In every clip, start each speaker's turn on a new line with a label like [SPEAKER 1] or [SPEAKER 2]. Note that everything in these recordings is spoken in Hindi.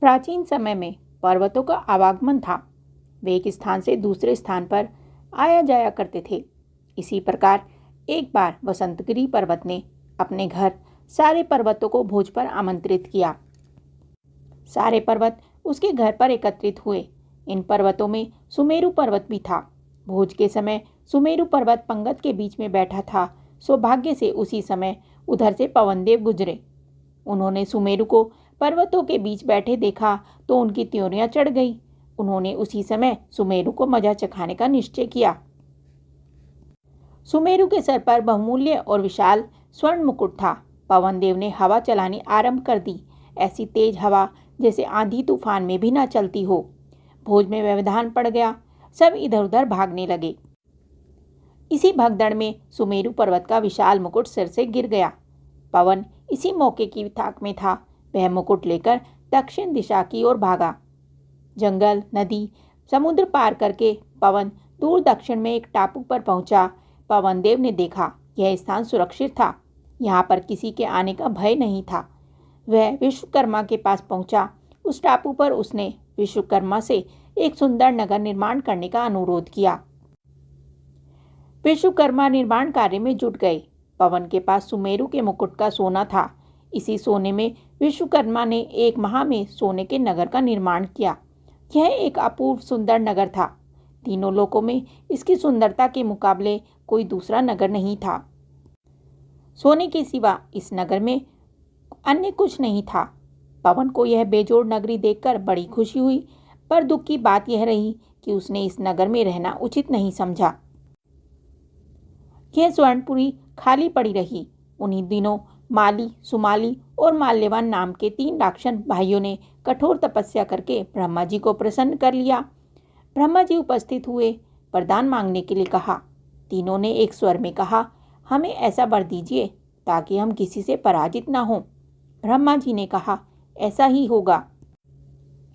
[SPEAKER 1] प्राचीन समय में पर्वतों का आवागमन था। वे एक स्थान से दूसरे स्थान पर आया जाया करते थे। इसी प्रकार एक बार वसंतगिरी पर्वत ने अपने घर सारे पर्वतों को भोज पर आमंत्रित किया। सारे पर्वत उसके घर पर एकत्रित हुए। इन पर्वतों में सुमेरु पर्वत भी था। भोज के समय सुमेरु पर्वत पंगत के बीच में बैठा था। सौभाग्य से उसी समय उधर से पवनदेव गुजरे। उन्होंने सुमेरु को पर्वतों के बीच बैठे देखा तो उनकी त्योरियां चढ़ गई। उन्होंने उसी समय सुमेरु को मजा चखाने का निश्चय किया। सुमेरु के सर पर बहुमूल्य और विशाल स्वर्ण मुकुट था। पवनदेव ने हवा चलानी आरंभ कर दी। ऐसी तेज हवा जैसे आंधी तूफान में भी न चलती हो। भोज में व्यवधान पड़ गया। सब इधर उधर भागने लगे। इसी भगदड़ में सुमेरु पर्वत का विशाल मुकुट सिर से गिर गया। पवन इसी मौके की ताक में था। वह मुकुट लेकर दक्षिण दिशा की ओर भागा। जंगल, नदी, समुद्र पार करके पवन दूर दक्षिण में एक टापू पर पहुंचा। पवनदेव ने देखा यह स्थान सुरक्षित था। यहाँ पर किसी के आने का भय नहीं था। वह विश्वकर्मा के पास पहुंचा। उस टापू पर उसने विश्वकर्मा से एक सुंदर नगर निर्माण करने का अनुरोध किया। विश्वकर्मा निर्माण कार्य में जुट गए। पवन के पास सुमेरु के मुकुट का सोना था। इसी सोने में विश्वकर्मा ने एक माह में सोने के नगर का निर्माण किया। यह एक अपूर्व सुंदर नगर था। तीनों लोकों में इसकी सुंदरता के मुकाबले कोई दूसरा नगर नहीं था। सोने के सिवा इस नगर में अन्य कुछ नहीं था। पवन को यह बेजोड़ नगरी देखकर बड़ी खुशी हुई, पर दुख की बात यह रही कि उसने इस नगर में रहना उचित नहीं समझा। यह स्वर्णपुरी खाली पड़ी रही। उन्हीं दिनों माली, सुमाली और माल्यवान नाम के 3 राक्षस भाइयों ने कठोर तपस्या करके ब्रह्मा जी को प्रसन्न कर लिया। ब्रह्मा जी उपस्थित हुए। वरदान मांगने के लिए कहा। तीनों ने एक स्वर में कहा, हमें ऐसा वर दीजिए ताकि हम किसी से पराजित ना हों। ब्रह्मा जी ने कहा, ऐसा ही होगा।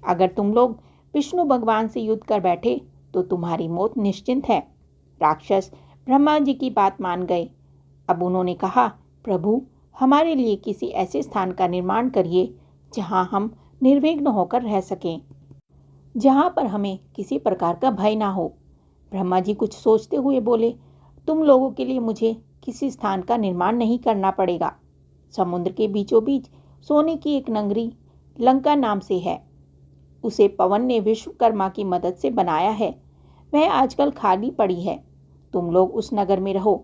[SPEAKER 1] अगर तुम लोग विष्णु भगवान से युद्ध कर बैठे तो तुम्हारी मौत निश्चिंत है। राक्षस ब्रह्मा जी की बात मान गए। अब उन्होंने कहा, प्रभु, हमारे लिए किसी ऐसे स्थान का निर्माण करिए जहां हम निर्विघ्न होकर रह सकें, जहां पर हमें किसी प्रकार का भय ना हो। ब्रह्मा जी कुछ सोचते हुए बोले, तुम लोगों के लिए मुझे किसी स्थान का निर्माण नहीं करना पड़ेगा। समुद्र के बीचों बीच सोने की एक नगरी लंका नाम से है। उसे पवन ने विश्वकर्मा की मदद से बनाया है। वह आजकल खाली पड़ी है। तुम लोग उस नगर में रहो।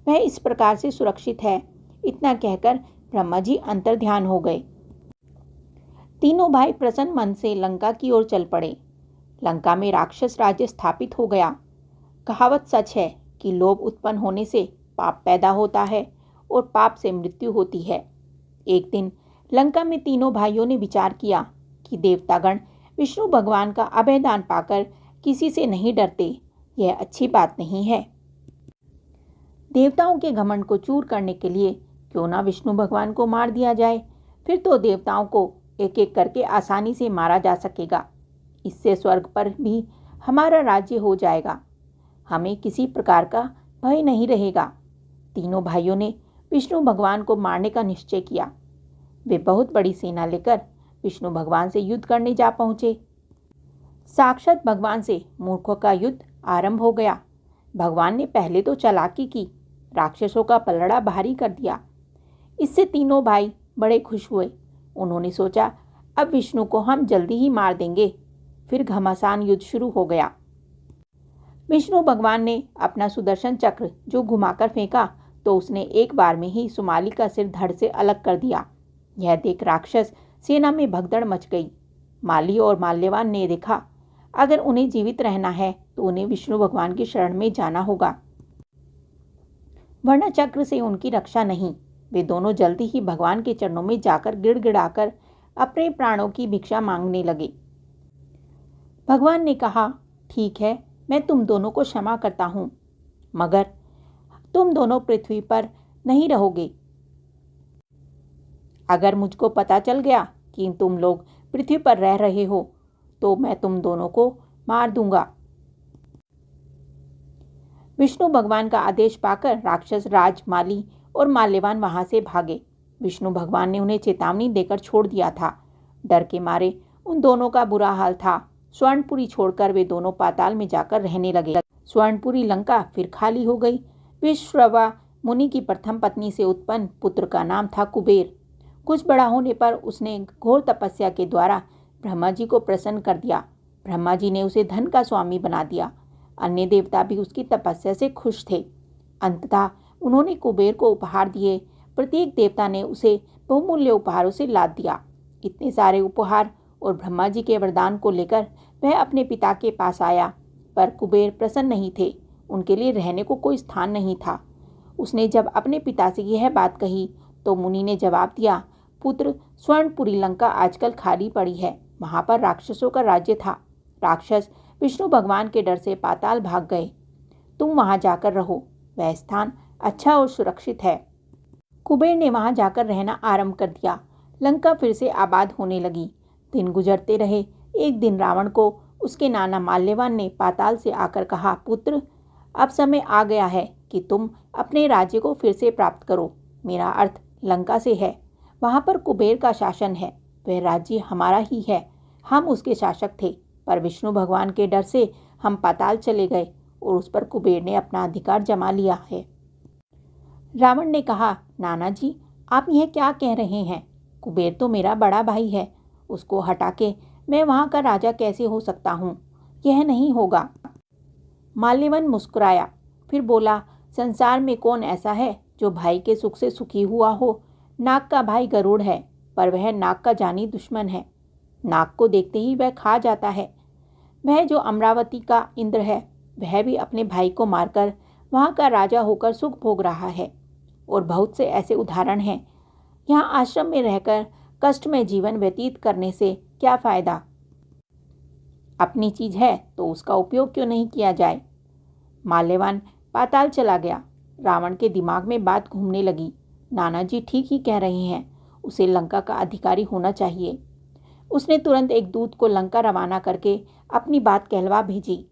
[SPEAKER 1] वह इस प्रकार से सुरक्षित है। इतना कहकर ब्रह्मा जी अंतर्ध्यान हो गए। तीनों भाई प्रसन्न मन से लंका की ओर चल पड़े। लंका में राक्षस राज्य स्थापित हो गया। कहावत सच है कि लोभ उत्पन्न होने से पाप पैदा होता है और पाप से मृत्यु होती है। एक दिन लंका में तीनों भाइयों ने विचार किया कि देवतागण विष्णु भगवान का अभयदान पाकर किसी से नहीं डरते। यह अच्छी बात नहीं है। देवताओं के घमंड को चूर करने के लिए क्यों ना विष्णु भगवान को मार दिया जाए। फिर तो देवताओं को एक एक करके आसानी से मारा जा सकेगा। इससे स्वर्ग पर भी हमारा राज्य हो जाएगा। हमें किसी प्रकार का भय नहीं रहेगा। तीनों भाइयों ने विष्णु भगवान को मारने का निश्चय किया। वे बहुत बड़ी सेना लेकर विष्णु भगवान से युद्ध करने जा पहुंचे। साक्षात भगवान से मूर्खों का युद्ध आरंभ हो गया। भगवान ने पहले तो चालाकी की, राक्षसों का पलड़ा भारी कर दिया। इससे तीनों भाई बड़े खुश हुए। उन्होंने सोचा, अब विष्णु को हम जल्दी ही मार देंगे। फिर घमासान युद्ध शुरू हो गया। विष्णु भगवान ने अपना सुदर्शन चक्र जो घुमाकर फेंका तो उसने एक बार में ही सुमाली का सिर धड़ से अलग कर दिया। यह देख राक्षस सेना में भगदड़ मच गई। माली और माल्यवान ने देखा, अगर उन्हें जीवित रहना है तो उन्हें विष्णु भगवान की शरण में जाना होगा, वरना चक्र से उनकी रक्षा नहीं। वे दोनों जल्दी ही भगवान के चरणों में जाकर गिड़गिड़ाकर अपने प्राणों की भिक्षा मांगने लगे। भगवान ने कहा, ठीक है, मैं तुम दोनों को क्षमा करता हूँ, मगर तुम दोनों पृथ्वी पर नहीं रहोगे। अगर मुझको पता चल गया कि तुम लोग पृथ्वी पर रह रहे हो तो मैं तुम दोनों को मार दूंगा। विष्णु भगवान का आदेश पाकर राक्षस राज, माली और माल्यवान वहां से भागे। विष्णु भगवान ने उन्हें चेतावनी देकर छोड़ दिया था। डर के मारे उन दोनों का बुरा हाल था। स्वर्णपुरी छोड़कर वे दोनों पाताल में जाकर रहने लगे। स्वर्णपुरी लंका फिर खाली हो गई। विश्रवा मुनि की प्रथम पत्नी से उत्पन्न पुत्र का नाम था कुबेर। कुछ बड़ा होने पर उसने घोर तपस्या के द्वारा ब्रह्मा जी को प्रसन्न कर दिया। ब्रह्मा जी ने उसे धन का स्वामी बना दिया। अन्य देवता भी उसकी तपस्या से खुश थे। अंततः उन्होंने कुबेर को उपहार दिए। प्रत्येक देवता ने उसे बहुमूल्य उपहारों से लाद दिया। इतने सारे उपहार और ब्रह्मा जी के वरदान को लेकर वह अपने पिता के पास आया, पर कुबेर प्रसन्न नहीं थे। उनके लिए रहने को कोई स्थान नहीं था। उसने जब अपने पिता से यह बात कही तो मुनि ने जवाब दिया, पुत्र, स्वर्णपुरी लंका आजकल खाली पड़ी है। वहां पर राक्षसों का राज्य था। राक्षस विष्णु भगवान के डर से पाताल भाग गए। तुम वहां जाकर रहो, वह स्थान अच्छा और सुरक्षित है। कुबेर ने वहां जाकर रहना आरंभ कर दिया। लंका फिर से आबाद होने लगी। दिन गुजरते रहे। एक दिन रावण को उसके नाना माल्यवान ने पाताल से आकर कहा, पुत्र, अब समय आ गया है कि तुम अपने राज्य को फिर से प्राप्त करो। मेरा अर्थ लंका से है। वहां पर कुबेर का शासन है। वह राज्य हमारा ही है। हम उसके शासक थे, पर विष्णु भगवान के डर से हम पाताल चले गए और उस पर कुबेर ने अपना अधिकार जमा लिया है। रावण ने कहा, नाना जी, आप यह क्या कह रहे हैं? कुबेर तो मेरा बड़ा भाई है। उसको हटा के मैं वहां का राजा कैसे हो सकता हूँ? यह नहीं होगा। माल्यवन मुस्कुराया, फिर बोला, संसार में कौन ऐसा है जो भाई के सुख से सुखी हुआ हो? नाग का भाई गरुड़ है, पर वह नाग का जानी दुश्मन है। नाग को देखते ही वह खा जाता है। वह जो अमरावती का इंद्र है, वह भी अपने भाई को मारकर वहां का राजा होकर सुख भोग रहा है। और बहुत से ऐसे उदाहरण हैं। यहाँ आश्रम में रहकर कष्ट में जीवन व्यतीत करने से क्या फायदा? अपनी चीज है तो उसका उपयोग क्यों नहीं किया जाए? माल्यवान पाताल चला गया। रावण के दिमाग में बात घूमने लगी। नाना जी ठीक ही कह रहे हैं, उसे लंका का अधिकारी होना चाहिए। उसने तुरंत एक दूत को लंका रवाना करके अपनी बात कहलवा भेजी।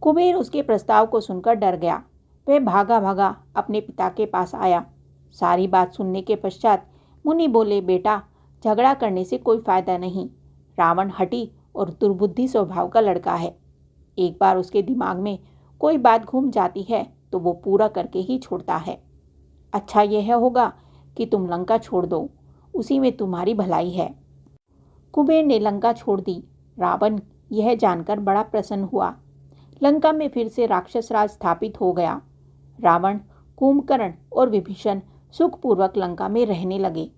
[SPEAKER 1] कुबेर उसके प्रस्ताव को सुनकर डर गया। वह भागा भागा अपने पिता के पास आया। सारी बात सुनने के पश्चात मुनि बोले, बेटा, झगड़ा करने से कोई फायदा नहीं। रावण हठी और दुर्बुद्धि स्वभाव का लड़का है। एक बार उसके दिमाग में कोई बात घूम जाती है तो वो पूरा करके ही छोड़ता है। अच्छा यह होगा कि तुम लंका छोड़ दो, उसी में तुम्हारी भलाई है। कुबेर ने लंका छोड़ दी। रावण यह जानकर बड़ा प्रसन्न हुआ। लंका में फिर से राक्षस राज स्थापित हो गया। रावण, कुंभकर्ण और विभीषण सुखपूर्वक लंका में रहने लगे।